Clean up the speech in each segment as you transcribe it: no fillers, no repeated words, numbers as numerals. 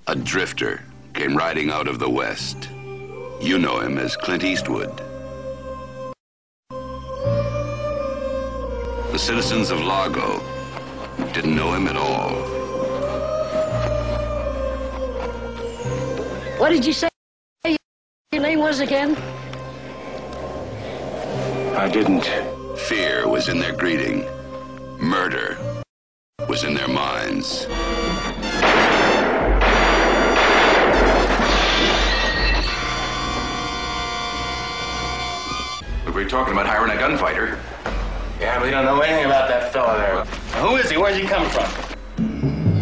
A drifter came riding out of the West. You know him as Clint Eastwood. The citizens of Largo didn't know him at all. What did you say your name was again? I didn't. Fear was in their greeting. Murder was in their minds. We were talking about hiring a gunfighter. Yeah, we don't know anything about that fella there. Now, who is he? Where's he coming from?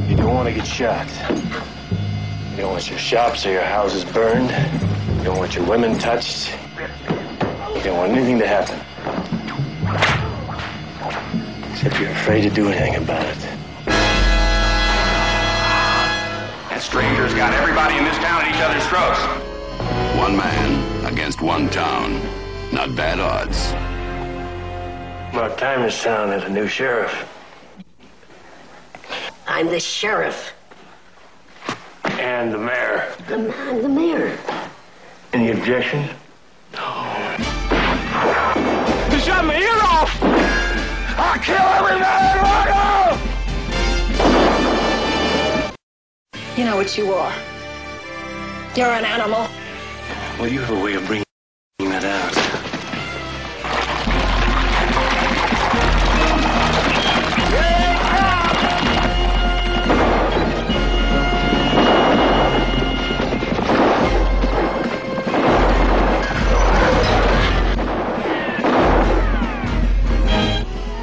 You don't want to get shot. You don't want your shops or your houses burned. You don't want your women touched. You don't want anything to happen. Except you're afraid to do anything about it. That stranger's got everybody in this town at each other's throats. One man against one town. Not bad odds. About time this town had a new sheriff. I'm the sheriff. And the mayor. I'm the mayor. Any objections? You shot my ear off! I'll kill every man in Largo! You know what you are. You're an animal. Well, you have a way of bringing that out.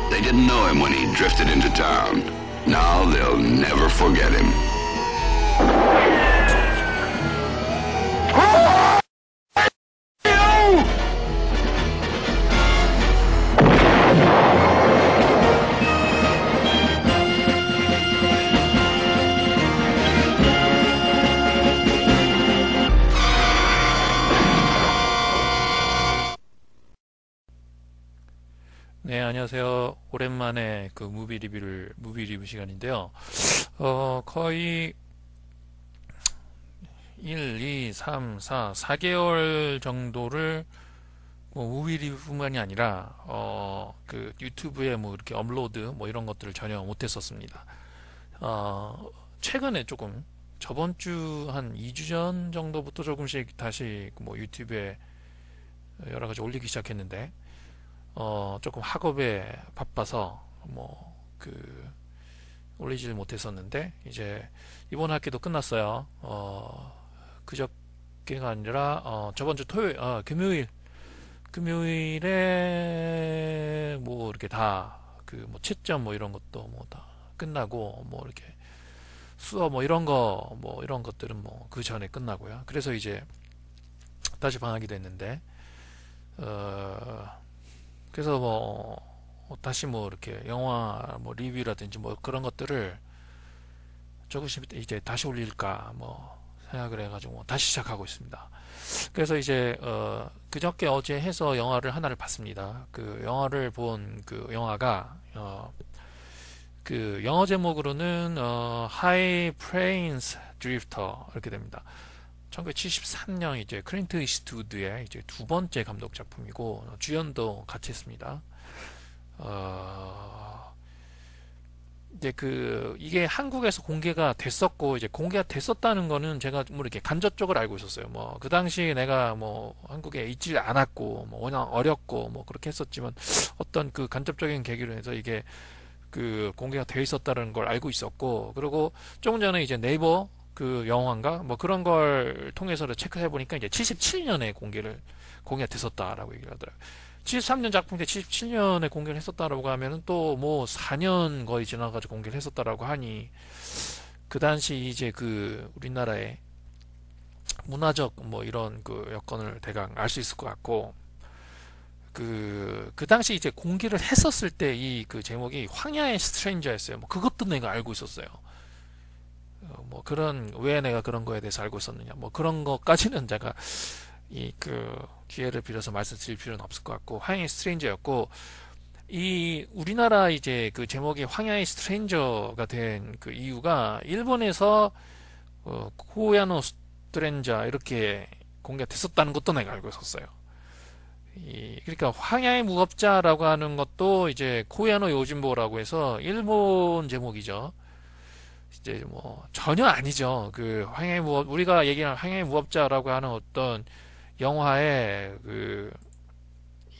They didn't know him when he drifted into town. Now they'll never forget him. 네, 안녕하세요. 오랜만에 그 무비 리뷰 시간인데요. 거의 1, 2, 3, 4, 4개월 정도를 뭐 무비 리뷰뿐만이 아니라 그 유튜브에 뭐 이렇게 업로드 뭐 이런 것들을 전혀 못했었습니다. 최근에 조금 저번 주 한 2주 전 정도부터 조금씩 다시 뭐 유튜브에 여러 가지 올리기 시작했는데 조금 학업에 바빠서 뭐 올리지를 못했었는데 이제 이번 학기도 끝났어요. 그저께가 아니라 저번 주 금요일에 뭐 이렇게 다 그 뭐 채점 뭐 이런 것도 뭐 다 끝나고 뭐 이렇게 수업 뭐 이런 것들은 뭐 그 전에 끝나고요. 그래서 이제 다시 방학이 됐는데 그래서 뭐 다시 뭐 이렇게 영화 뭐 리뷰라든지 뭐 그런 것들을 조금씩 이제 다시 올릴까 뭐 생각을 해가지고 다시 시작하고 있습니다. 그래서 이제 그저께 어제 해서 영화를 하나를 봤습니다. 그 영화를 본 그 영화가 그 영어 제목으로는 High Plains Drifter 이렇게 됩니다. 1973년 이제 클린트 이스트우드의 이제 두 번째 감독 작품이고 주연도 같이 했습니다. 이제 이게 한국에서 공개가 됐었고 이제 공개가 됐었다는 거는 제가 뭐 이렇게 간접적으로 알고 있었어요. 뭐 그 당시 내가 뭐 한국에 있지 않았고 뭐 워낙 어렸고 뭐 그렇게 했었지만 어떤 그 간접적인 계기로 해서 이게 그 공개가 돼 있었다는 걸 알고 있었고 그리고 조금 전에 이제 네이버 그 영화인가 뭐 그런 걸 통해서 체크해 보니까 이제 77년에 공개가 됐었다라고 얘기를 하더라고요. 73년 작품인데 77년에 공개를 했었다라고 하면은 또 뭐 4년 거의 지나가지고 공개를 했었다라고 하니 그 당시 이제 그 우리나라의 문화적 뭐 이런 그 여건을 대강 알 수 있을 것 같고 그 당시 이제 공개를 했었을 때 이 그 제목이 황야의 스트레인저였어요. 뭐 그것도 내가 알고 있었어요. 뭐 왜 내가 그런 거에 대해서 알고 있었느냐 뭐 그런 것까지는 제가 이 기회를 빌어서 말씀드릴 필요는 없을 것 같고 황야의 스트레인저였고 이 우리나라 이제 그 제목이 황야의 스트레인저가 된 그 이유가 일본에서 코야노 스트렌자 이렇게 공개가 됐었다는 것도 내가 알고 있었어요. 그러니까 황야의 무법자라고 하는 것도 이제 코야노 요진보라고 해서 일본 제목이죠. 이제 뭐 전혀 아니죠. 그 황야의 무법 우리가 얘기하는 황야의 무법자라고 하는 어떤 영화의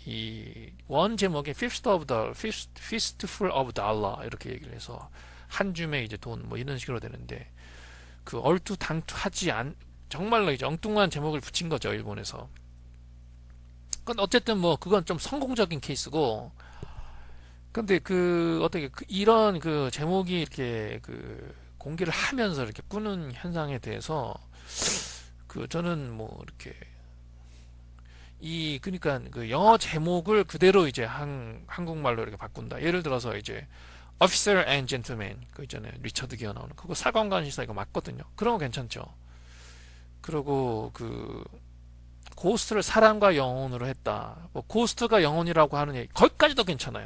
이 원 제목이 Fistful of Dollar 이렇게 얘기를 해서 한 줌에 이제 돈 뭐 이런 식으로 되는데 그 얼토당토하지 정말로 이제 엉뚱한 제목을 붙인 거죠 일본에서. 근데 어쨌든 뭐 그건 좀 성공적인 케이스고. 근데 어떻게 이런 제목이 이렇게 공개를 하면서 이렇게 꾸는 현상에 대해서 저는 뭐 이렇게 그러니까 영어 제목을 그대로 이제 한국말로 이렇게 바꾼다. 예를 들어서 이제 Officer and Gentleman 그 있잖아요. 리처드 기어 나오는 그거 사관관 시사 이거 맞거든요. 그런 거 괜찮죠. 그리고 고스트를 사랑과 영혼으로 했다. 뭐 고스트가 영혼이라고 하는 얘기 거기까지도 괜찮아요.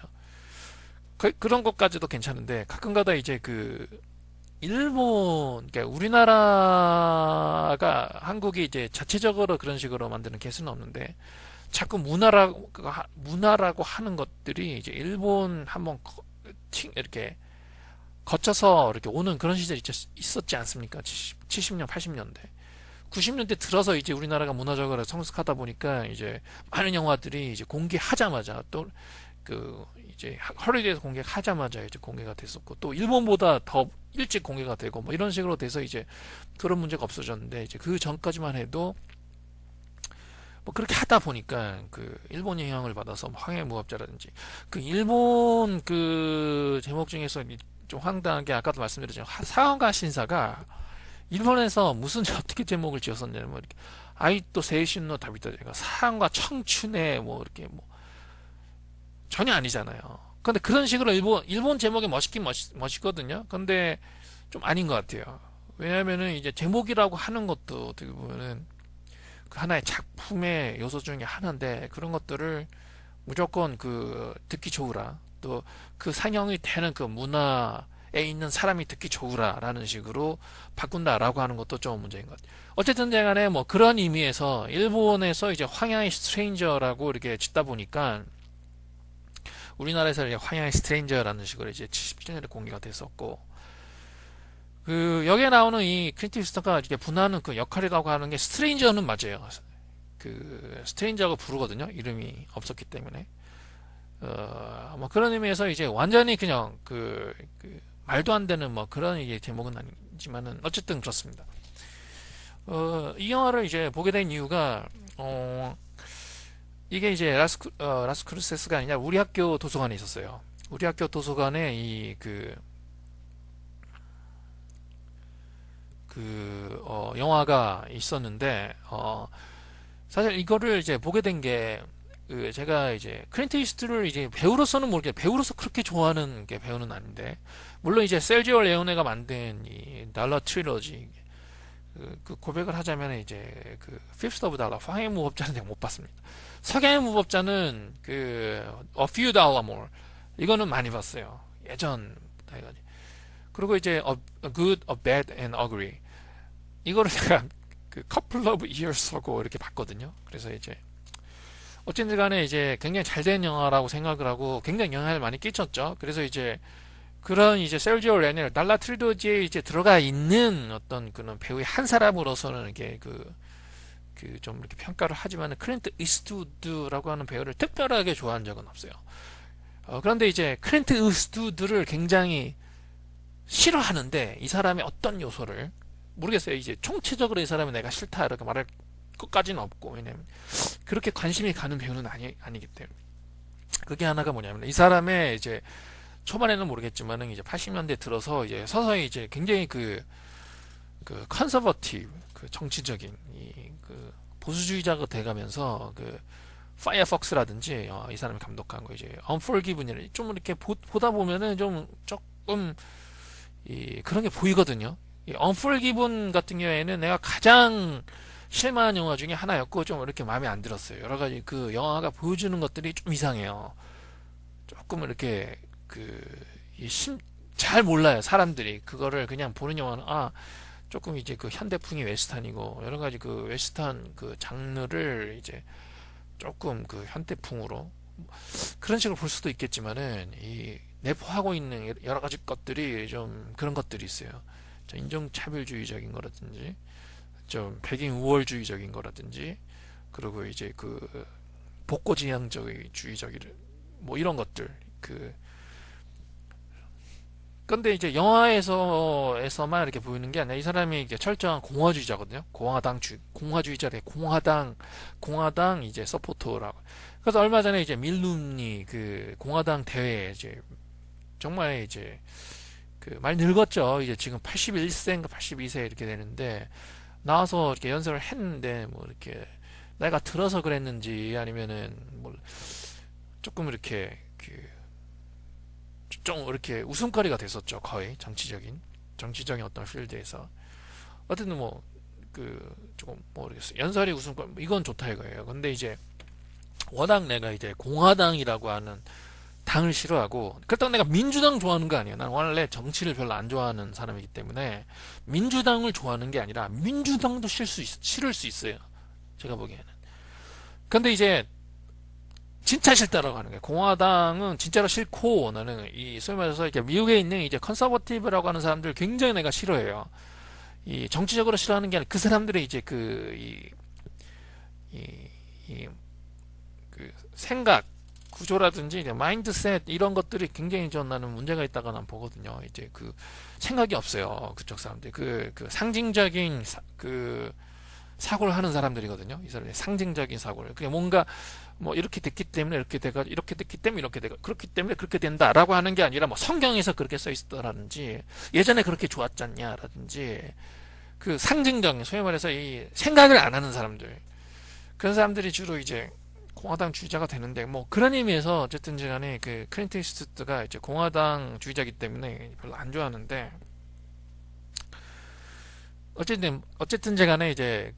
그런 것까지도 괜찮은데 가끔가다 이제 일본 그러니까 우리나라가 한국이 이제 자체적으로 그런 식으로 만드는 케이스는 없는데 자꾸 문화라고 하는 것들이 이제 일본 한번 이렇게 거쳐서 이렇게 오는 그런 시절이 있었지 않습니까? 70년, 80년대. 90년대 들어서 이제 우리나라가 문화적으로 성숙하다 보니까 이제 많은 영화들이 이제 공개하자마자 또 이제 헐리우드에서 공개하자마자 이제 공개가 됐었고 또 일본보다 더 일찍 공개가 되고 뭐 이런 식으로 돼서 이제 그런 문제가 없어졌는데 이제 그 전까지만 해도 뭐 그렇게 하다 보니까 일본 영향을 받아서 황야의 무법자라든지 일본 제목 중에서 좀 황당한 게 아까도 말씀드렸지만 사원가 신사가 일본에서 무슨 어떻게 제목을 지었었냐면 뭐 이렇게 아이또 세이신노 다비타제가 사랑과 청춘의 뭐 이렇게 뭐 전혀 아니잖아요. 근데 그런 식으로 일본 제목이 멋있긴 멋있거든요. 근데 좀 아닌 것 같아요. 왜냐면은 이제 제목이라고 하는 것도 어떻게 보면은 하나의 작품의 요소 중에 하나인데 그런 것들을 무조건 듣기 좋으라 또 상영이 되는 문화에 있는 사람이 듣기 좋으라라는 식으로 바꾼다라고 하는 것도 좀 문제인 것 같아요. 어쨌든 간에 뭐 그런 의미에서 일본에서 이제 황야의 스트레인저라고 이렇게 짓다 보니까 우리나라에서 이제 황야의 스트레인저라는 식으로 이제 77년에 공개가 됐었고 여기에 나오는 이 클린트 이스트가 이렇게 분하는 역할이라고 하는 게 스트레인저는 맞아요. 스트레인저라고 부르거든요. 이름이 없었기 때문에 뭐 그런 의미에서 이제 완전히 그냥 말도 안 되는 뭐 그런 이게 제목은 아니지만은 어쨌든 그렇습니다. 이 영화를 이제 보게 된 이유가 이게 이제 라스크루세스가 아니라 우리 학교 도서관에 있었어요. 우리 학교 도서관에 영화가 있었는데 사실 이거를 이제 보게 된 게 제가 이제 클린트 이스트를 이제 배우로서는 모르겠어요. 배우로서 그렇게 좋아하는 게 배우는 아닌데 물론 이제 셀지오 레오네가 만든 이 달러 트릴러지 고백을 하자면 이제 Fifth of Dollar 황야의 무법자는 내가 못 봤습니다. 석양의 무법자는 A Few Dollar More 이거는 많이 봤어요. 예전 그리고 이제 A Good, A Bad and Ugly 이거를 제가 Couple of Years 하고 이렇게 봤거든요. 그래서 이제 어쨌든 간에 이제 굉장히 잘된 영화라고 생각을 하고 굉장히 영향을 많이 끼쳤죠. 그래서 이제 그런 이제 셀지오 레네 달라 트릴로지에 이제 들어가 있는 어떤 그런 배우의 한 사람으로서는 이게 좀 이렇게 평가를 하지만은 클린트 이스트우드라고 하는 배우를 특별하게 좋아한 적은 없어요. 그런데 이제 클린트 이스트우드를 굉장히 싫어하는데 이 사람의 어떤 요소를 모르겠어요. 이제 총체적으로 이 사람은 내가 싫다 이렇게 말할 것까지는 없고 왜냐면 그렇게 관심이 가는 배우는 아니기 때문에 그게 하나가 뭐냐면 이 사람의 이제 초반에는 모르겠지만은 이제 80년대 들어서 이제 서서히 이제 굉장히 컨서버티브 정치적인 보수주의자가 돼가면서 파이어폭스라든지 이 사람이 감독한 거 이제 언폴기븐이라 좀 이렇게 보다 보면은 좀 조금 그런 게 보이거든요. 이 언폴기븐 같은 경우에는 내가 가장 실망한 영화 중에 하나였고 좀 이렇게 마음에 안 들었어요. 여러 가지 영화가 보여주는 것들이 좀 이상해요. 조금 이렇게 잘 몰라요. 사람들이 그거를 그냥 보는 영화는 조금 이제 그 현대풍이 웨스턴이고 여러 가지 그 웨스턴 그 장르를 이제 조금 그 현대풍으로 그런 식으로 볼 수도 있겠지만은 이 내포하고 있는 여러 가지 것들이 좀 그런 것들이 있어요. 인종차별주의적인 거라든지 좀 백인 우월주의적인 거라든지 그리고 이제 그 복고지향주의적인 뭐 이런 것들 근데 이제 영화에서만 이렇게 보이는 게 아니라 이 사람이 이제 철저한 공화주의자거든요. 공화주의자래. 공화당 이제 서포터라고. 그래서 얼마 전에 이제 밀룸니 그 공화당 대회에 이제 정말 이제 그 많이 늙었죠. 이제 지금 81세인가 82세 이렇게 되는데 나와서 이렇게 연설을 했는데 뭐 이렇게 나이가 들어서 그랬는지 아니면은 뭐 조금 이렇게 좀 이렇게 웃음거리가 됐었죠. 거의 정치적인 어떤 필드에서 어쨌든 뭐 조금 모르겠어요. 연설이 웃음거리 이건 좋다 이거예요. 근데 이제 워낙 내가 이제 공화당이라고 하는 당을 싫어하고 그렇다고 내가 민주당 좋아하는 거 아니에요. 난 원래 정치를 별로 안 좋아하는 사람이기 때문에 민주당을 좋아하는 게 아니라 민주당도 싫을 수 있어요. 제가 보기에는. 근데 이제 진짜 싫다라고 하는 거예요. 공화당은 진짜로 싫고 나는 이 소위 말해서 이렇게 미국에 있는 이제 컨서버티브라고 하는 사람들 굉장히 내가 싫어해요. 이 정치적으로 싫어하는 게 아니라 그 사람들의 이제 그 생각 구조라든지 이제 마인드셋 이런 것들이 굉장히 좀 나는 문제가 있다고 난 보거든요. 이제 그 생각이 없어요. 그쪽 사람들 그 상징적인 사고를 하는 사람들이거든요. 이 사람이 상징적인 사고를 그냥 뭔가 뭐 이렇게 됐기 때문에 이렇게 되고 이렇게 됐기 때문에 이렇게 되고 그렇기 때문에 그렇게 된다라고 하는 게 아니라 뭐 성경에서 그렇게 써 있었다라든지 예전에 그렇게 좋았잖냐라든지 그 상징적인 소위 말해서 이 생각을 안 하는 사람들 그런 사람들이 주로 이제 공화당 주의자가 되는데 뭐 그런 의미에서 어쨌든 간에 그 클린트 이스트우드가 이제 공화당 주의자이기 때문에 별로 안 좋아하는데 어쨌든 간에 이제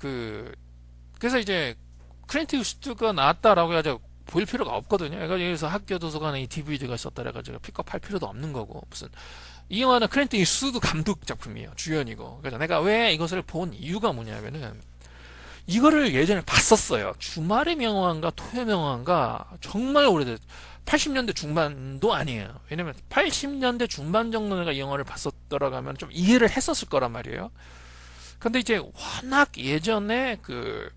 그래서 이제 클린트 이스트우드가 나왔다라고 해가지고 보일 필요가 없거든요. 여기서 학교 도서관에 이 DVD가 있었다 그래가지고 픽업할 필요도 없는 거고 무슨 이 영화는 클린트 이스트우드 감독 작품이에요. 주연이고. 그래서 내가 왜 이것을 본 이유가 뭐냐면은 이거를 예전에 봤었어요. 주말의 명화인가 토요의 명화인가 정말 오래됐 80년대 중반도 아니에요. 왜냐면 80년대 중반 정도 내가 이 영화를 봤었더라고 하면 좀 이해를 했었을 거란 말이에요. 근데 이제 워낙 예전에 그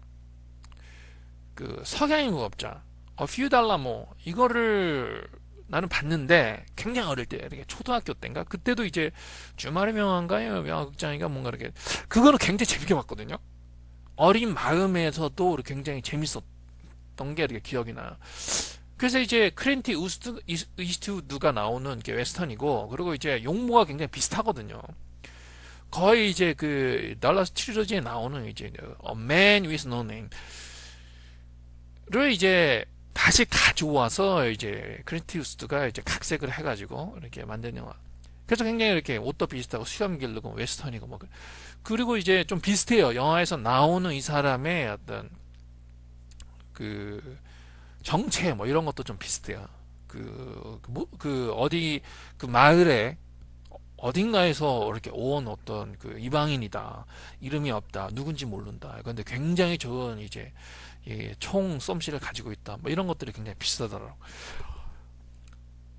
석양의 무법자 A Few Dollar More 이거를 나는 봤는데 굉장히 어릴 때 이렇게 초등학교 때인가 그때도 이제 주말의 명화인가요 명화극장인가 뭔가 이렇게 그거는 굉장히 재밌게 봤거든요. 어린 마음에서도 굉장히 재밌었던 게 이렇게 기억이 나요. 그래서 이제 클린트 이스트우드가 나오는 게 웨스턴이고 그리고 이제 용모가 굉장히 비슷하거든요. 거의 이제 그 달라스 트릴러지에 나오는 이제 A Man with No Name를 이제 다시 가져와서 이제 클린트 이스트우드가 이제 각색을 해가지고 이렇게 만든 영화. 그래서 굉장히 이렇게 옷도 비슷하고 수염 기르고 웨스턴이고 뭐 그리고 이제 좀 비슷해요. 영화에서 나오는 이 사람의 어떤 그 정체 뭐 이런 것도 좀 비슷해요. 어디 그 마을에 어딘가에서 이렇게 온 어떤 그 이방인이다. 이름이 없다. 누군지 모른다. 그런데 굉장히 좋은 이제 총 솜씨를 가지고 있다. 뭐 이런 것들이 굉장히 비슷하더라고.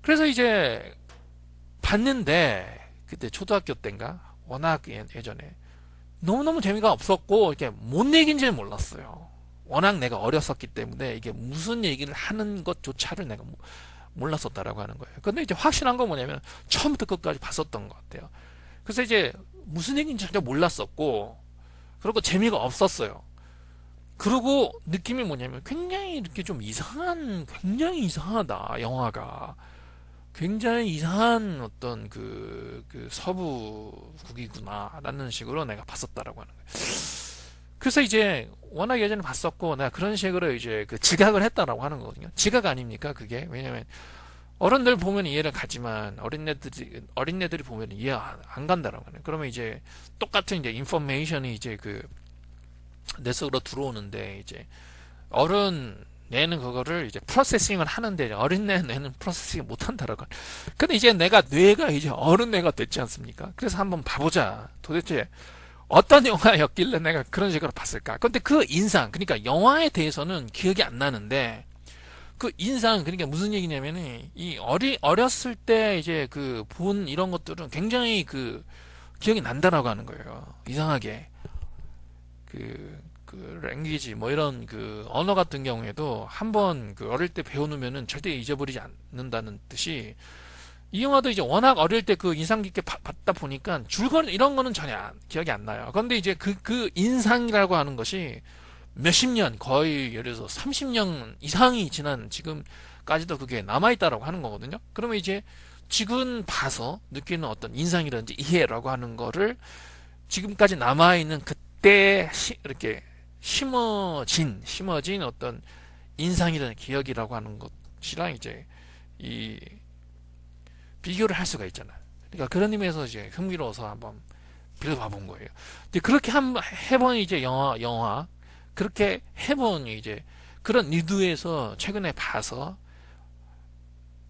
그래서 이제 봤는데 그때 초등학교 때인가 워낙 예전에 너무너무 재미가 없었고 이렇게 뭔 얘기인지를 몰랐어요. 워낙 내가 어렸었기 때문에 이게 무슨 얘기를 하는 것조차를 내가 몰랐었다라고 하는 거예요. 근데 이제 확실한 건 뭐냐면 처음부터 끝까지 봤었던 것 같아요. 그래서 이제 무슨 얘기인지 전혀 몰랐었고 그리고 재미가 없었어요. 그리고 느낌이 뭐냐면 굉장히 이렇게 좀 굉장히 이상하다 영화가. 굉장히 이상한 어떤 그 서부국이구나 라는 식으로 내가 봤었다라고 하는 거예요. 그래서 이제 워낙 예전에 봤었고 내가 그런 식으로 이제 그 지각을 했다라고 하는 거거든요. 지각 아닙니까 그게? 왜냐면 어른들 보면 이해를 가지만 어린애들이 보면 이해 안 간다라고 하는. 그러면 이제 똑같은 이제 인포메이션이 이제 내 속으로 들어오는데 이제 뇌는 그거를 이제 프로세싱을 하는데 뇌는 프로세싱을 못 한다라고. 근데 이제 뇌가 이제 어른 뇌가 됐지 않습니까? 그래서 한번 봐보자. 도대체 어떤 영화였길래 내가 그런 식으로 봤을까? 근데 그 인상, 그러니까 영화에 대해서는 기억이 안 나는데, 그 인상, 그러니까 무슨 얘기냐면은, 어렸을 때 이제 그 본 이런 것들은 굉장히 그 기억이 난다라고 하는 거예요. 이상하게. 랭귀지, 뭐 이런 그 언어 같은 경우에도 한번 그 어릴 때 배워놓으면은 절대 잊어버리지 않는다는 뜻이, 이 영화도 이제 워낙 어릴 때 그 인상 깊게 봤다 보니까 줄거리 이런 거는 전혀 기억이 안 나요. 그런데 이제 그 인상이라고 하는 것이 몇십 년, 거의 예를 들어서 30년 이상이 지난 지금까지도 그게 남아있다라고 하는 거거든요. 그러면 이제 지금 봐서 느끼는 어떤 인상이라든지 이해라고 하는 거를 지금까지 남아있는 그때 이렇게 심어진 어떤 인상이라는 기억이라고 하는 것이랑 이제 이 비교를 할 수가 있잖아요. 그러니까 그런 의미에서 이제 흥미로워서 한번 빌려봐 본 거예요. 이제 그렇게 해본 이제 영화 그렇게 해본 이제 그런 리뷰에서 최근에 봐서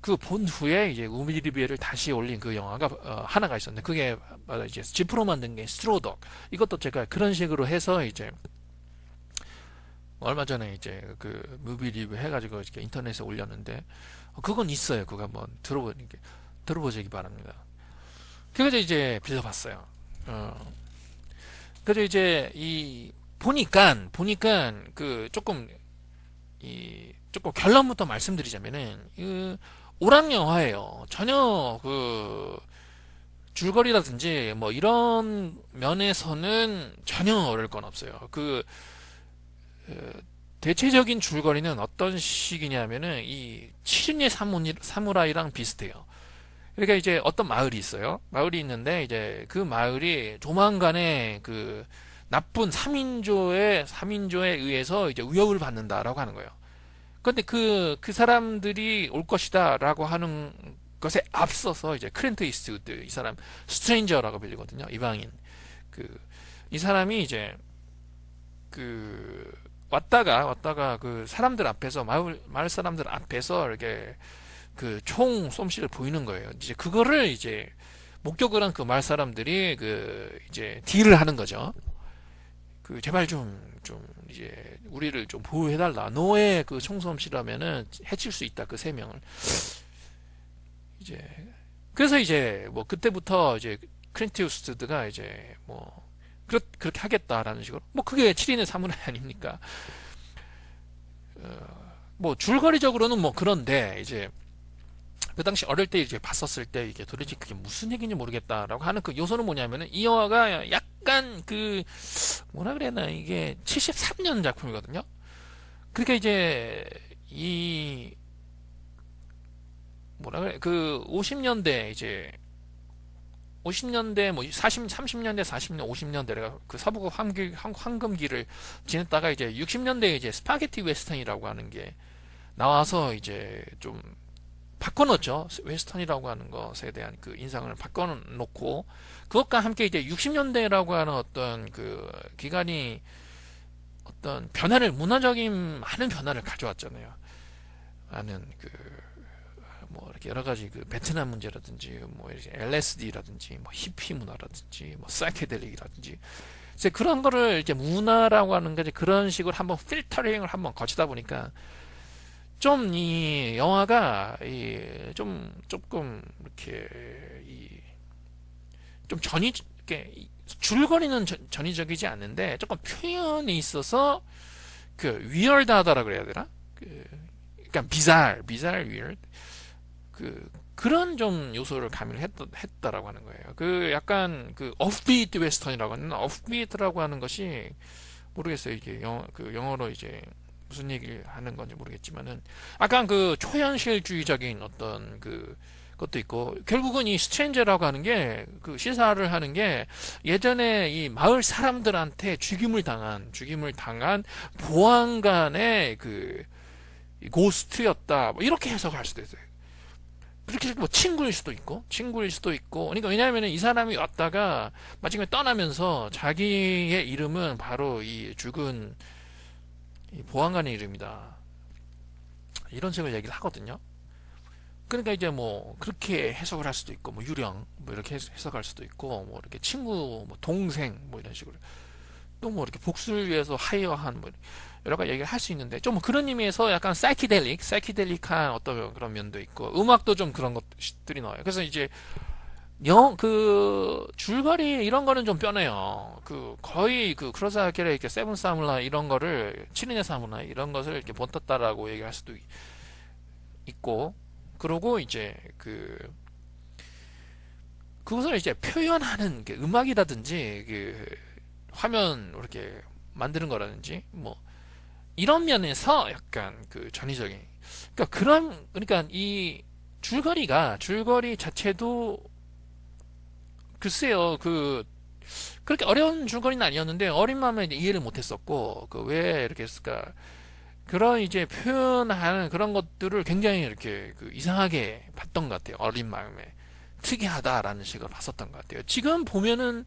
그 본 후에 이제 우미 리뷰를 다시 올린 그 영화가 하나가 있었는데, 그게 이제 지프로 만든 게 스트로덕. 이것도 제가 그런 식으로 해서 이제 얼마 전에 이제 그 무비 리뷰 해가지고 이렇게 인터넷에 올렸는데, 그건 있어요. 그거 한번 들어보시기 바랍니다. 그래서 이제 빌려봤어요. 그래서 이제 보니까 그 조금 결론부터 말씀드리자면은 오락 영화예요. 전혀 그 줄거리라든지 뭐 이런 면에서는 전혀 어려울 건 없어요. 대체적인 줄거리는 어떤 식이냐면은 이 7인의 사무라이랑 비슷해요. 그러니까 이제 어떤 마을이 있어요. 마을이 있는데 이제 그 마을이 조만간에 그 나쁜 3인조에 의해서 이제 위협을 받는다라고 하는 거예요. 그런데 그 사람들이 올 것이다라고 하는 것에 앞서서 이제 클린트 이스트우드, 이 사람 스트레인저라고 불리거든요. 이방인. 이 사람이 이제 왔다가 그 사람들 앞에서 마을 사람들 앞에서 이렇게 그 총 솜씨를 보이는 거예요. 이제 그거를 이제 목격을 한 그 마을 사람들이 이제 딜을 하는 거죠. 제발 좀 이제 우리를 좀 보호해달라. 너의 그 총솜씨라면은 해칠 수 있다. 그 3명을. 그래서 이제 뭐 그때부터 이제 클린트 이스트우드가 이제 뭐 그렇게 하겠다라는 식으로, 뭐 그게 7인의 사무라이 아닙니까? 뭐 줄거리적으로는 뭐 그런데 이제 그 당시 어릴 때 이제 봤었을 때 이게 도대체 그게 무슨 얘기인지 모르겠다라고 하는 그 요소는 뭐냐면은, 이 영화가 약간 뭐라 그래야 되나, 이게 73년 작품이거든요. 그러니까 이제 뭐라 그래, 50년대 이제 50년대 뭐 30년대 40년 50년대 내가 그 서부국 황금기를 지냈다가 이제 60년대에 이제 스파게티 웨스턴이라고 하는 게 나와서 이제 좀 바꿔놓죠. 웨스턴이라고 하는 것에 대한 그 인상을 바꿔놓고, 그것과 함께 이제 60년대라고 하는 어떤 그 기간이 어떤 문화적인 많은 변화를 가져왔잖아요. 뭐 이렇게 여러 가지 베트남 문제라든지 뭐 이렇게 LSD라든지 뭐 히피 문화라든지 뭐 사이케델릭이라든지 이제 그런 거를 이제 문화라고 하는 게 그런 식으로 한번 필터링을 한번 거치다 보니까 좀 이 영화가 조금 이렇게 좀 줄거리는 전이적이지 않는데 조금 표현이 있어서 위얼드하다라 그래야 되나? 그러니까 비जार 위얼드, 그런 좀 요소를 가미를 했다라고 하는 거예요. 약간 오프비트 웨스턴이라고 하는, 오프비트라고 하는 것이 모르겠어요. 이게 영어로 이제 무슨 얘기를 하는 건지 모르겠지만은, 약간 초현실주의적인 어떤 것도 있고, 결국은 이 스트레인저라고 하는 게 시사를 하는 게 예전에 이 마을 사람들한테 죽임을 당한 보안관의 고스트였다, 뭐 이렇게 해석할 수도 있어요. 그렇게 뭐 친구일 수도 있고. 그러니까 왜냐하면 이 사람이 왔다가 마지막에 떠나면서 자기의 이름은 바로 이 죽은 이 보안관의 이름이다, 이런 식으로 얘기를 하거든요. 그러니까 이제 뭐 그렇게 해석을 할 수도 있고 뭐 유령 뭐 이렇게 해석할 수도 있고 뭐 이렇게 친구 뭐 동생 뭐 이런 식으로 또 뭐 이렇게 복수를 위해서 하이어한 뭐 여러 가지 얘기를 할 수 있는데 좀 그런 의미에서 약간 사이키델릭한 어떤 그런 면도 있고 음악도 좀 그런 것들이 나와요. 그래서 이제 그 줄거리 이런 거는 좀 뼈네요. 그 거의 그 크로사키의 이렇게 세븐 사무라이 이런 거를 7인의 사무라이 이런 것을 이렇게 본떴다라고 얘기할 수도 있고 그러고 이제 그것을 이제 표현하는 게 음악이라든지 그 화면 이렇게 만드는 거라든지 뭐 이런 면에서 약간 그 전위적인 그러니까 이 줄거리 자체도 글쎄요 그렇게 어려운 줄거리는 아니었는데 어린 마음에 이해를 못했었고 그 왜 이렇게 했을까 그런 이제 표현하는 그런 것들을 굉장히 이렇게 이상하게 봤던 것 같아요. 어린 마음에 특이하다라는 식으로 봤었던 것 같아요. 지금 보면은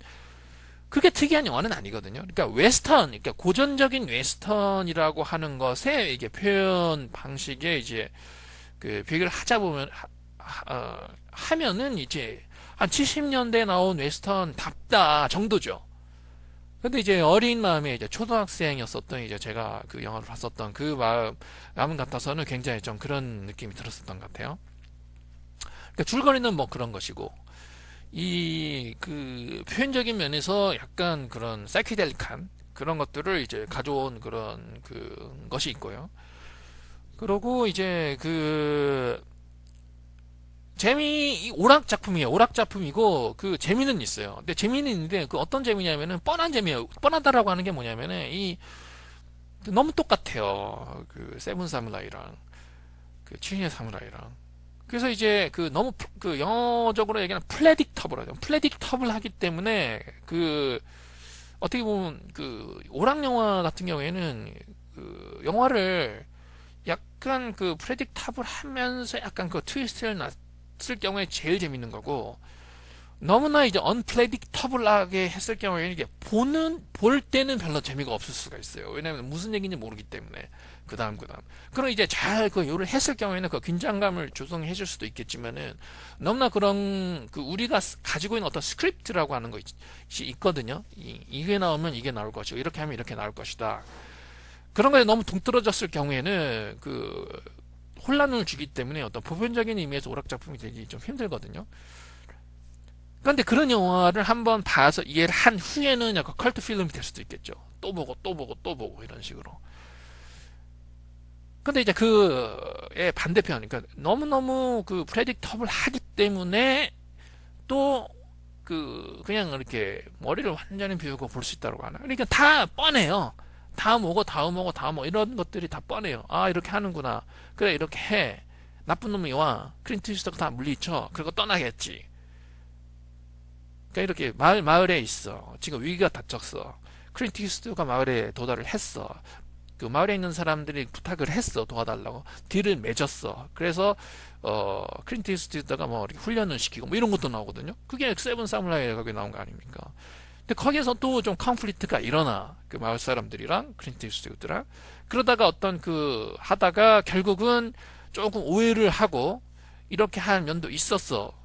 그렇게 특이한 영화는 아니거든요. 그러니까 그러니까 고전적인 웨스턴이라고 하는 것에 이게 표현 방식에 이제 비교를 하자 보면 하면은 이제 한 70년대에 나온 웨스턴답다 정도죠. 근데 이제 어린 마음에 이제 초등학생이었었던 이제 제가 그 영화를 봤었던 그 마음 같아서는 굉장히 좀 그런 느낌이 들었었던 것 같아요. 그러니까 줄거리는 뭐 그런 것이고 이 표현적인 면에서 약간 그런 사이키델릭한 그런 것들을 이제 가져온 그런 것이 있고요. 그리고 이제 오락 작품이에요. 오락 작품이고 재미는 있어요. 근데 재미는 있는데 어떤 재미냐면은 뻔한 재미예요. 뻔하다라고 하는 게 뭐냐면은 너무 똑같아요. 세븐 사무라이랑 7인의 사무라이랑. 그래서 이제 너무 영어적으로 얘기하는 플레딕터블하죠. 플레딕터블하기 때문에 어떻게 보면 오락 영화 같은 경우에는 영화를 약간 플레딕터블 하면서 약간 트위스트를 놨을 경우에 제일 재밌는 거고 너무나 이제 언플레딕터블하게 했을 경우에는 이게 볼 때는 별로 재미가 없을 수가 있어요. 왜냐하면 무슨 얘기인지 모르기 때문에 그다음 그럼 이제 잘 요를 했을 경우에는 긴장감을 조성해 줄 수도 있겠지만은 너무나 그런 우리가 가지고 있는 어떤 스크립트라고 하는 것이 있거든요. 이게 나오면 이게 나올 것이고 이렇게 하면 이렇게 나올 것이다. 그런 거에 너무 동떨어졌을 경우에는 혼란을 주기 때문에 어떤 보편적인 의미에서 오락 작품이 되기 좀 힘들거든요. 그런데 그런 영화를 한번 봐서 이해를 한 후에는 약간 컬트 필름이 될 수도 있겠죠. 또 보고 이런 식으로. 근데 이제 반대편, 그러니까 너무너무 프레딕터블 하기 때문에 또 그냥 이렇게 머리를 완전히 비우고 볼 수 있다고 하나. 그러니까 다 뻔해요. 다음 오고 이런 것들이 다 뻔해요. 아, 이렇게 하는구나. 그래, 이렇게 해. 나쁜 놈이 와. 클린트 이스트가 다 물리쳐. 그리고 떠나겠지. 그러니까 이렇게 마을에 있어. 지금 위기가 닥쳤어. 클린트 이스트가 마을에 도달을 했어. 마을에 있는 사람들이 부탁을 했어. 도와달라고. 딜을 맺었어. 그래서 클린트 이스트가 뭐 이렇게 훈련을 시키고 뭐 이런 것도 나오거든요. 그게 세븐 사무라이에 거기 나온 거 아닙니까? 근데 거기에서 또 좀 컨플릭트가 일어나. 마을 사람들이랑 클린트 이스트랑. 그러다가 어떤 하다가 결국은 조금 오해를 하고 이렇게 한 면도 있었어.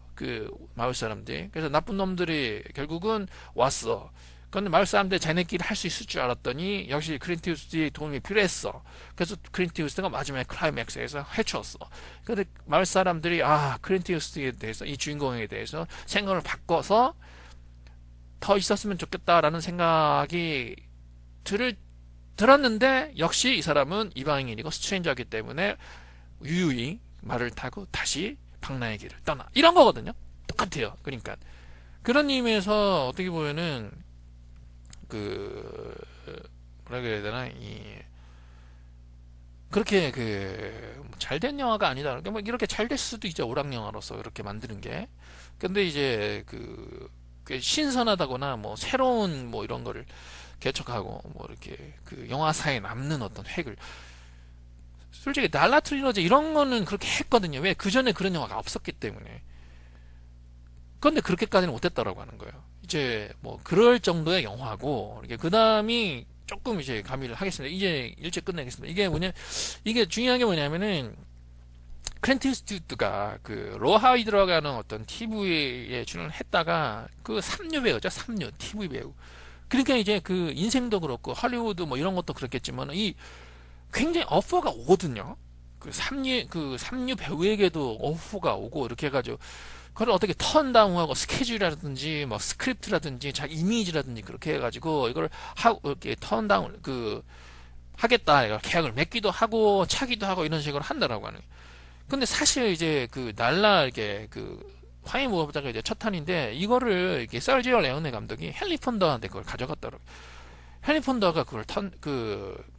마을 사람들이. 그래서 나쁜 놈들이 결국은 왔어. 그런데 마을 사람들이 자기네끼리 할 수 있을 줄 알았더니 역시 클린트 이스트의 도움이 필요했어. 그래서 클린트 이스트가 마지막에 클라이맥스에서 해쳤어. 그런데 마을 사람들이 클린트 이스트에 대해서 이 주인공에 대해서 생각을 바꿔서 더 있었으면 좋겠다라는 생각이 들었는데 역시 이 사람은 이방인이고 스트레인저이기 때문에 유유히 말을 타고 다시 방랑의 길을 떠나. 이런 거거든요. 똑같아요. 그러니까 그런 의미에서 어떻게 보면은 뭐라 그래야 되나 그렇게 잘된 영화가 아니다. 그러니까 뭐 이렇게 잘 됐을 수도 있죠. 오락 영화로서 이렇게 만드는 게. 근데 이제 신선하다거나 뭐 새로운 뭐 이런 거를 개척하고 뭐 이렇게 영화사에 남는 어떤 획을 솔직히 날라 트릴러지 이런 거는 그렇게 했거든요. 왜? 그 전에 그런 영화가 없었기 때문에. 그런데 그렇게까지는 못했다라고 하는 거예요. 이제 뭐 그럴 정도의 영화고 그 다음이 조금 이제 가미를 하겠습니다. 이제 일찍 끝내겠습니다. 이게 중요한 게 뭐냐면은 클린트 이스트우드가 그 로하이 들어가는 어떤 TV에 출연을 했다가 그 삼류 배우죠. 삼류 TV 배우. 그러니까 이제 그 인생도 그렇고 할리우드 뭐 이런 것도 그렇겠지만 이 굉장히 오퍼가 오거든요. 그 삼류 배우에게도 오퍼가 오고 이렇게 해가지고 그걸 어떻게 턴다운하고 스케줄이라든지 뭐 스크립트라든지 자기 이미지라든지 그렇게 해가지고 이걸 하고 이렇게 턴다운 그 하겠다 계약을 맺기도 하고 차기도 하고 이런 식으로 한다라고 하는. 근데 사실 이제 그 날라 이렇게 그 화해 무법자가 이제 첫 탄인데 이거를 이렇게 서지오 레오네 감독이 헨리 폰더한테 그걸 가져갔더라고. 헨리 폰더가 그걸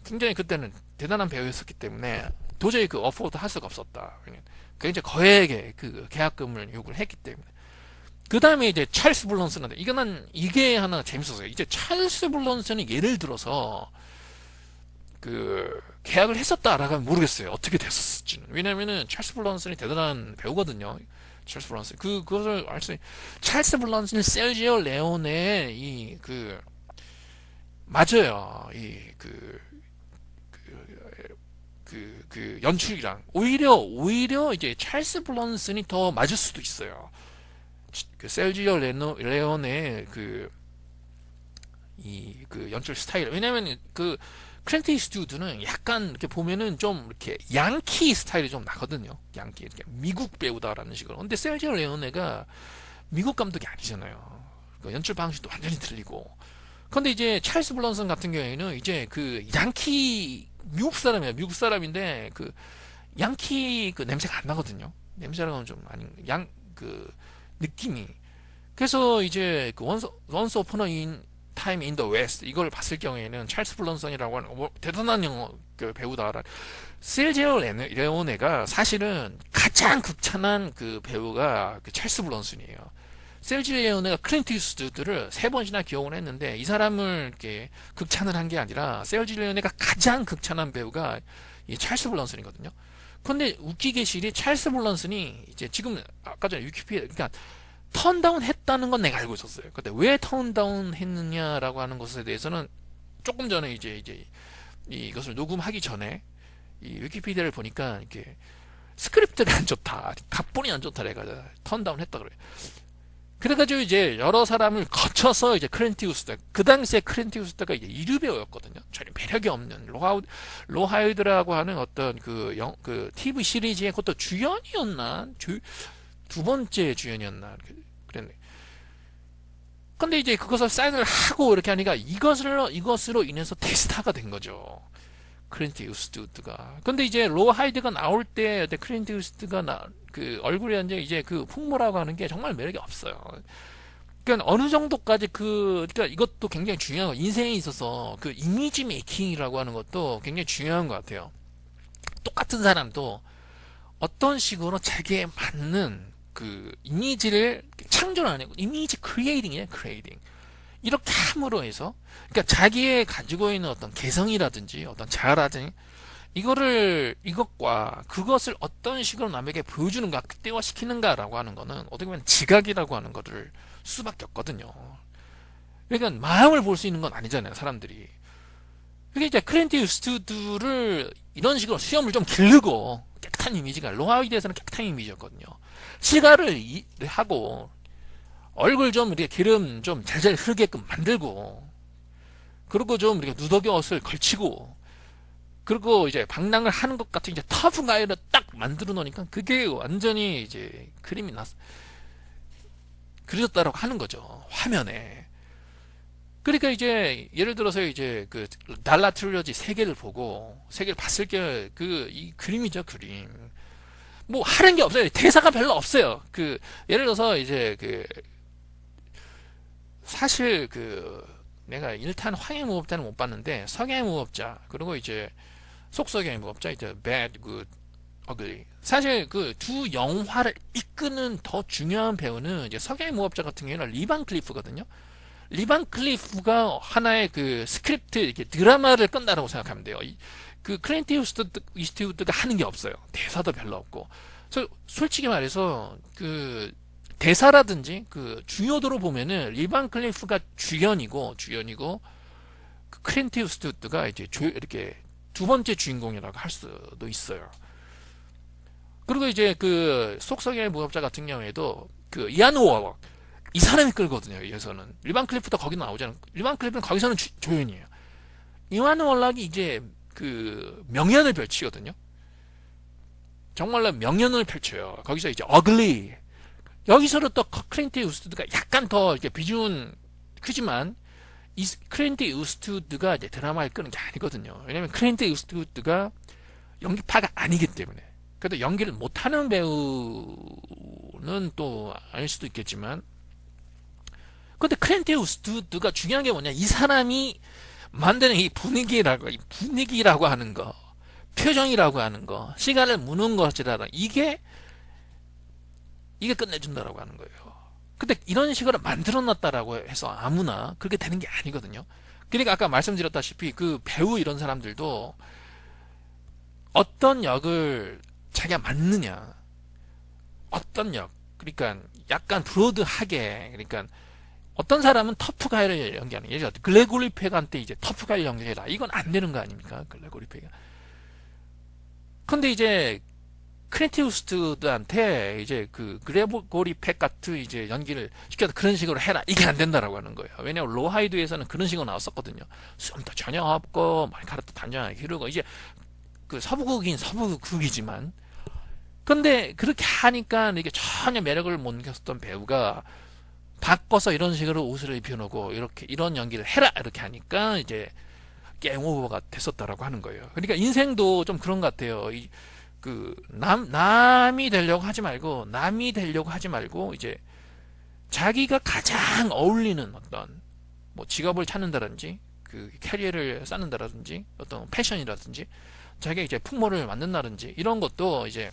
굉장히 그때는 대단한 배우였었기 때문에 도저히 그 어포드 할 수가 없었다. 그 이제 거액의 그 계약금을 요구를 했기 때문에. 그 다음에 이제 찰스 블런스는 이게 하나 재밌었어요. 이제 찰스 블런스는 예를 들어서 그 계약을 했었다라고 하면 모르겠어요. 어떻게 됐었을지는. 왜냐면은 찰스 블런슨이 대단한 배우거든요. 찰스 블런슨. 그것을 알 수, 찰스 블런슨은 세르지오 레오네 맞아요. 연출이랑. 오히려 이제 찰스 블런슨이 더 맞을 수도 있어요. 그 세르지오 레오네 그 연출 스타일. 왜냐면 클린트 이스트우드는 약간 이렇게 보면은 좀 이렇게 양키 스타일이 좀 나거든요. 양키 이렇게 미국 배우다라는 식으로. 근데 세르지오 레오네가 미국 감독이 아니잖아요. 그 연출 방식도 완전히 틀리고. 근데 이제 찰스 블런슨 같은 경우에는 이제 그 양키 미국 사람이에요. 미국 사람인데 그 양키 그 냄새가 안 나거든요. 냄새라고는 좀 아닌 느낌이. 그래서 이제 그 원스 오픈 인 타임 인 더 웨스트 이걸 봤을 경우에는 찰스 블런슨이라고 하는 대단한 그 배우다. 세르지오 레오네가 사실은 가장 극찬한 그 배우가 그 찰스 블런슨이에요. 세르지오 레오네가 클린트 이스트우드를 3번이나 기용을 했는데 이 사람을 이렇게 극찬을 한 게 아니라 세르지오 레오네가 가장 극찬한 배우가 이 찰스 블런슨이거든요. 근데 웃기게 실이 찰스 블런슨이 이제 지금 아까 전에 위키피디아 그러니까 턴다운 했다는 건 내가 알고 있었어요. 근데 왜 턴다운 했느냐라고 하는 것에 대해서는 조금 전에 이제 이것을 녹음하기 전에 이 위키피디아를 보니까 이렇게 스크립트가 안 좋다, 각본이 안 좋다 그래가지고 턴다운 했다 그래요. 그래가지고 이제 여러 사람을 거쳐서 이제 클린트 이스트우드, 그 당시에 클린트 이스트우드가 이제 이류 배우였거든요. 전혀 매력이 없는 로하이드라고 하는 어떤 그 TV 시리즈의 그것도 주연이었나? 두 번째 주연이었나 그랬네. 근데 이제 그것을 사인을 하고 이렇게 하니까 이것으로 인해서 대스타가 된 거죠. 클린트 이스트우드가. 근데 이제 로하이드가 나올 때 클린트 이스트우드가 그 얼굴에 이제 그 풍모라고 하는 게 정말 매력이 없어요. 그러니까 어느 정도까지 그러니까 이것도 굉장히 중요한 거. 인생에 있어서 그 이미지 메이킹이라고 하는 것도 굉장히 중요한 것 같아요. 똑같은 사람도 어떤 식으로 자기에 맞는 그 이미지를 창조를 안 하고 이미지 크리에이팅이에요. 크리에이팅. 이렇게 함으로 해서 그러니까 자기의 가지고 있는 어떤 개성이라든지 어떤 자아라든지 이것과 그것을 어떤 식으로 남에게 보여주는가 극대화시키는가라고 하는 거는 어떻게 보면 지각이라고 하는 거를 수밖에 없거든요. 그러니까 마음을 볼 수 있는 건 아니잖아요. 사람들이. 그게 이제 클린트 이스트우드를 이런 식으로 수염을 좀 기르고 깨끗한 이미지가 로하이드에서는 깨끗한 이미지였거든요. 시가를 하고 얼굴 좀 이렇게 기름 좀 잘잘 흐르게끔 만들고 그리고 좀 이렇게 누더기 옷을 걸치고 그리고 이제 방랑을 하는 것 같은 이제 터프 가이를 딱 만들어 놓으니까 그게 완전히 이제 그림이 그려졌다라고 하는 거죠. 화면에. 그러니까 이제 예를 들어서 이제 그 달라 트릴러지 3개를 보고 3개를 봤을 때 이 그림이죠. 그림. 뭐 하는 게 없어요. 대사가 별로 없어요. 예를 들어서 이제 사실 내가 1탄 황해 무법자는 못 봤는데 석양의 무법자 그리고 이제 속석양의 무법자 이제 Bad, Good, Ugly. 사실 그 두 영화를 이끄는 더 중요한 배우는 이제 석양의 무법자 같은 경우는 리반 클리프거든요. 리반 클리프가 하나의 그 스크립트 이렇게 드라마를 끈다라고 생각하면 돼요. 그 클린트 이스트우드가 하는 게 없어요. 대사도 별로 없고. 그래서 솔직히 말해서 그 대사라든지 그 중요도로 보면은 리반 클리프가 주연이고 그 클린트 이스트우드가 이제 이렇게 두 번째 주인공이라고 할 수도 있어요. 그리고 이제 그 속성의 무협자 같은 경우에도 그 이안 워럭 이 사람이 끌거든요. 여기서는 일반 클리프도 거기 나오잖아요. 일반 클리프는 거기서는 조연이에요. 이안 워럭이 이제 그 명연을 펼치거든요. 정말로 명연을 펼쳐요. 거기서 이제 어글리 여기서도 또 클린트 이스트우드가 약간 더 이렇게 비중은 크지만 이 클린트 이스트우드가 이제 드라마를 끄는 게 아니거든요. 왜냐면 클린트 이스트우드가 연기파가 아니기 때문에. 그래도 연기를 못하는 배우는 또 아닐 수도 있겠지만, 근데 클린트 이스트우드가 중요한 게 뭐냐, 이 사람이 만드는 이 분위기라고 하는 거, 표정이라고 하는 거, 시간을 무는 것이라는 이게 끝내준다라고 하는 거예요. 근데 이런 식으로 만들어놨다라고 해서 아무나 그렇게 되는 게 아니거든요. 그러니까 아까 말씀드렸다시피 그 배우 이런 사람들도 어떤 역을 자기가 맞느냐, 어떤 역, 그러니까 약간 브로드하게, 그러니까 어떤 사람은 터프가이를 연기하는, 예를 들어 글래고리 페간한테 이제 터프가이를 연기해라, 이건 안 되는 거 아닙니까? 글래고리 페가. 근데 이제 클린트 이스트우드한테 이제 그 글래고리 팩 같은 이제 연기를 시켜서 그런 식으로 해라, 이게 안 된다라고 하는 거예요. 왜냐면 로하이드에서는 그런 식으로 나왔었거든요. 숨도 전혀 없고 머리카락도 단정하게 기르고, 이제 그 서부극인 서부극이지만, 근데 그렇게 하니까 이게 전혀 매력을 못 느꼈던 배우가 바꿔서 이런 식으로 옷을 입혀놓고 이렇게 이런 연기를 해라 이렇게 하니까 이제 게임 오버가 됐었다라고 하는 거예요. 그러니까 인생도 좀 그런 것 같아요. 남이 되려고 하지 말고 이제 자기가 가장 어울리는 어떤 뭐 직업을 찾는다든지 그 캐리어를 쌓는다든지 어떤 패션이라든지 자기가 이제 풍모를 만든다든지 이런 것도 이제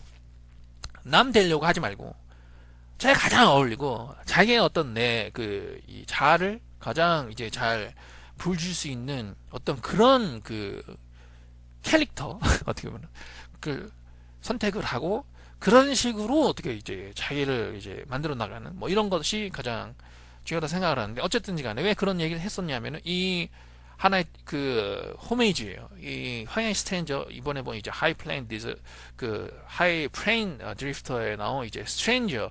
남 되려고 하지 말고 자기가 가장 어울리고 자기의 어떤 이 자아를 가장 이제 잘 보여줄 수 있는 어떤 그런 그 캐릭터 어떻게 보면 그 선택을 하고 그런 식으로 어떻게 이제 자기를 이제 만들어 나가는 뭐 이런 것이 가장 중요하다 생각을 하는데, 어쨌든지 간에 왜 그런 얘기를 했었냐면은 이 하나의 그 홈에이지예요. 이 황야의 스트레인저, 이번에 보니 이제 하이플레인 드리프터에 나온 이제 스트레인저,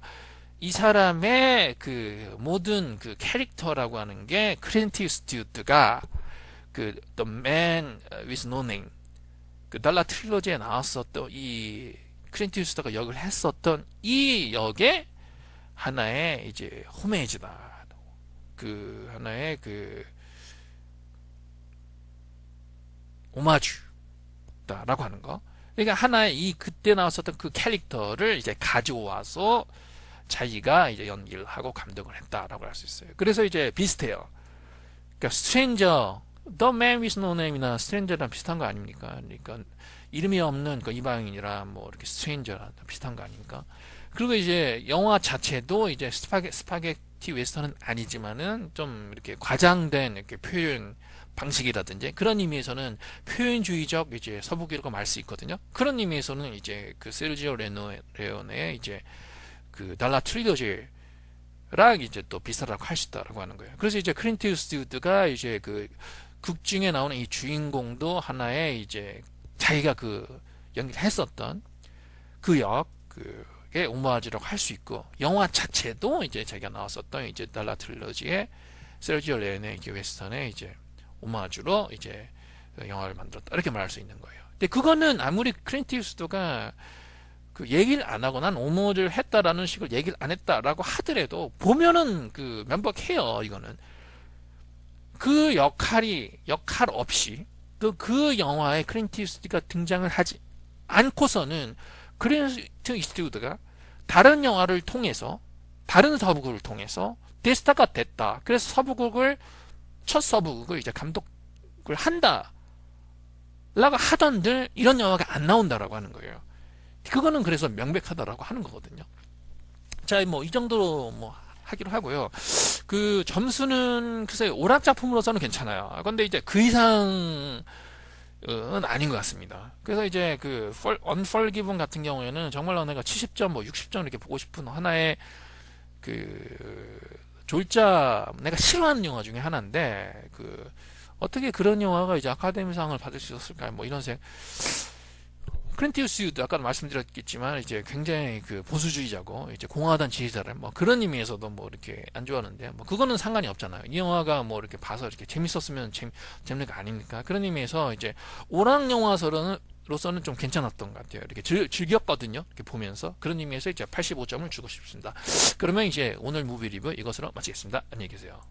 이 사람의 그 모든 그 캐릭터라고 하는 게 클린트 이스트우드가 그 The Man with No Name 그 달라 트릴로지에 나왔었던 이 클린트 이스트우드가 역을 했었던 이 역의 하나의 이제 홈에이지다. 그 하나의 그 오마주다라고 하는 거. 그러니까 하나의 이 그때 나왔었던 그 캐릭터를 이제 가져와서 자기가 이제 연기를 하고 감독을 했다라고 할 수 있어요. 그래서 이제 비슷해요. 그러니까 스트레인저, The Man with No Name이나 스트레인저랑 비슷한 거 아닙니까? 그러니까 이름이 없는 그 이방인이라 뭐 이렇게 스트레인저랑 비슷한 거 아닙니까? 그리고 이제 영화 자체도 이제 스파게티 웨스턴은 아니지만은 좀 이렇게 과장된 이렇게 표현 방식이라든지 그런 의미에서는 표현주의적 이제 서부기라고 말 수 있거든요. 그런 의미에서는 이제 그 세르지오 레오네의 이제 그 달라 트릴로지랑 이제 또 비슷하다고 할 수 있다라고 하는 거예요. 그래서 이제 클린트 이스트우드가 이제 그 극 중에 나오는 이 주인공도 하나의 이제 자기가 그 연기를 했었던 그 역의 오마주라고 할 수 있고, 영화 자체도 이제 자기가 나왔었던 이제 달라 트릴로지의 세르지오 레오네 웨스턴의 이제 오마주로 이제 영화를 만들었다, 이렇게 말할 수 있는 거예요. 근데 그거는 아무리 클린트 이스트우드가 그 얘기를 안 하고 난 오마주를 했다라는 식으로 얘기를 안 했다라고 하더라도 보면은 그 면박해요. 이거는 그 역할 없이 그 영화에 클린트 이스트우드가 등장을 하지 않고서는 클린트 이스트우드가 다른 영화를 통해서 다른 서부극을 통해서 대스타가 됐다. 그래서 첫 서부극을 이제 감독을 한다 라고 하던들 이런 영화가 안 나온다라고 하는 거예요. 그거는 그래서 명백하다라고 하는 거거든요. 자, 뭐 이 정도로 뭐 하기로 하고요. 그 점수는 글쎄 오락 작품으로서는 괜찮아요. 근데 이제 그 이상은 아닌 것 같습니다. 그래서 이제 그 언펄기븐 같은 경우에는 정말로 내가 70점 뭐 60점 이렇게 보고 싶은 하나의 그 졸자, 내가 싫어하는 영화 중에 하나인데 어떻게 그런 영화가 이제 아카데미상을 받을 수 있었을까요? 뭐 이런 클린트 이스트우드 아까 말씀드렸겠지만 이제 굉장히 그 보수주의자고 이제 공화당 지지자를 뭐 그런 의미에서도 뭐 이렇게 안 좋아하는데 뭐 그거는 상관이 없잖아요. 이 영화가 뭐 이렇게 봐서 이렇게 재밌었으면 재밌는 거 아닙니까? 그런 의미에서 이제 오락 영화로서는 좀 괜찮았던 것 같아요. 이렇게 즐겼거든요. 이렇게 보면서 그런 의미에서 이제 85점을 주고 싶습니다. 그러면 이제 오늘 무비 리뷰 이것으로 마치겠습니다. 안녕히 계세요.